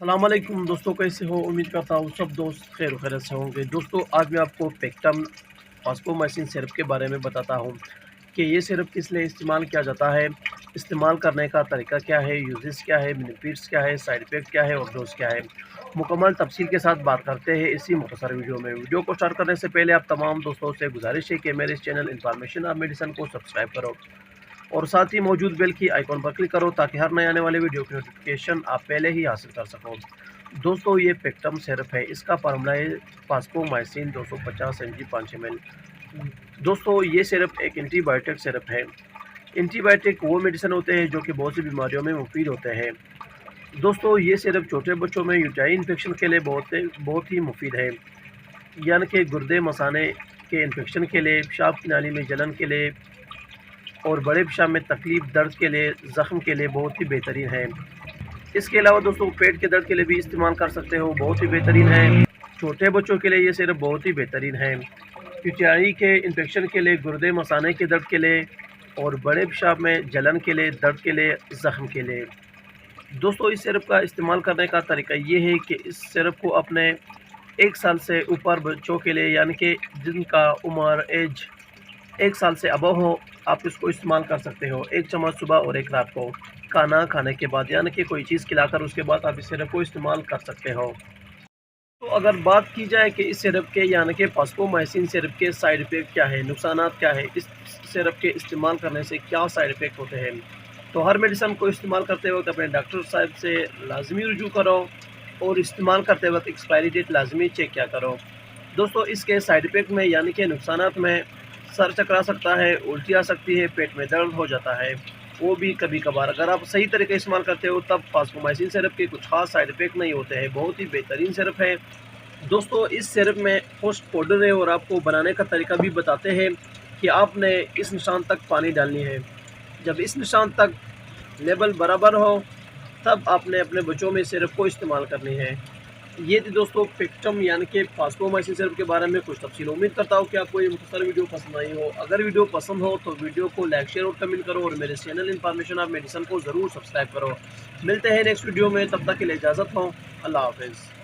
अस्सलाम वालेकुम दोस्तों, कैसे हो? उम्मीद करता हूँ सब दोस्त खैर खैरियत से होंगे। दोस्तों, आज मैं आपको पेक्टम फास्कोमाइसिन सिरप के बारे में बताता हूँ कि ये सिरप किस लिए इस्तेमाल किया जाता है, इस्तेमाल करने का तरीका क्या है, यूजेस क्या है, बेनिफिट्स क्या है, साइड इफ़ेक्ट क्या है और डोज़ क्या है। मुकम्मल तफसील के साथ बात करते हैं इसी मुख्तसर वीडियो में। वीडियो को स्टार्ट करने से पहले आप तमाम दोस्तों से गुजारिश है कि मेरे इस चैनल इन्फॉर्मेशन ऑफ मेडिसिन को सब्सक्राइब करो और साथ ही मौजूद बेल की आइकॉन पर क्लिक करो ताकि हर नए आने वाले वीडियो की नोटिफिकेशन आप पहले ही हासिल कर सको। दोस्तों, ये पेक्टम सिरप है, इसका फार्मूला है फास्कोमाइसिन 250 mg 5 ml। दोस्तों, ये सिरप एक एंटीबायोटिक सिरप है। एंटीबायोटिक वो मेडिसिन होते हैं जो कि बहुत सी बीमारियों में मुफीद होते हैं। दोस्तों, ये सिरप छोटे बच्चों में यूटाइन इन्फेक्शन के लिए बहुत ही मुफीद है, यानी कि गुर्दे मसाने के इन्फेक्शन के लिए, पेशाब की नाली में जलन के लिए और बड़े पेशाब में तकलीफ, दर्द के लिए, ज़ख्म के लिए बहुत ही बेहतरीन है। इसके अलावा दोस्तों, पेट के दर्द के लिए भी इस्तेमाल कर सकते हो, बहुत ही बेहतरीन है। छोटे बच्चों के लिए ये सिरप बहुत ही बेहतरीन है, यूटीआई के इन्फेक्शन के लिए, गुर्दे मसाने के दर्द के लिए और बड़े पेशाब में जलन के लिए, दर्द के लिए, ज़ख्म के लिए। दोस्तों, इस सिरप का इस्तेमाल करने का तरीका ये है कि इस सिरप को अपने 1 साल से ऊपर बच्चों के लिए, यानी कि जिनका उम्र एज 1 साल से अबव हो, आप इसको इस्तेमाल कर सकते हो। 1 चम्मच सुबह और 1 रात को खाना खाने के बाद, यानी कि कोई चीज़ खिलाकर उसके बाद आप इस सिरप को इस्तेमाल कर सकते हो। तो अगर बात की जाए कि इस सिरप के, यानी कि फास्कोमाइसिन सिरप के साइड इफ़ेक्ट क्या है, नुकसानात क्या है, इस सिरप के इस्तेमाल करने से क्या साइड इफ़ेक्ट होते हैं, तो हर मेडिसिन को इस्तेमाल करते वक्त अपने डॉक्टर साहब से लाजमी रुजू करो और इस्तेमाल करते वक्त एक्सपायरी डेट लाजमी चेक किया करो। दोस्तों, इसके साइड इफ़ेक्ट में, यानी कि नुकसानात में, सर चकरा सकता है, उल्टी आ सकती है, पेट में दर्द हो जाता है, वो भी कभी कभार। अगर आप सही तरीके इस्तेमाल करते हो तब फास्कोमाइसिन सिरप के कुछ खास साइड इफ़ेक्ट नहीं होते हैं, बहुत ही बेहतरीन सिरप है। दोस्तों, इस सिरप में पोस्ट पाउडर है और आपको बनाने का तरीका भी बताते हैं कि आपने इस निशान तक पानी डालनी है। जब इस निशान तक लेवल बराबर हो तब आपने अपने बच्चों में सिरप को इस्तेमाल करनी है। ये थी दोस्तों पेक्टम यानी कि फास्कोमाइसिन सिरप के बारे में कुछ तफसील। उम्मीद करता हूँ कि आपको ये मुख्तसर वीडियो पसंद आई हो। अगर वीडियो पसंद हो तो वीडियो को लाइक, शेयर और कमेंट करो और मेरे चैनल इन्फॉर्मेशन ऑफ मेडिसिन को ज़रूर सब्सक्राइब करो। मिलते हैं नेक्स्ट वीडियो में, तब तक के लिए इजाज़त हो। अल्लाह हाफिज़।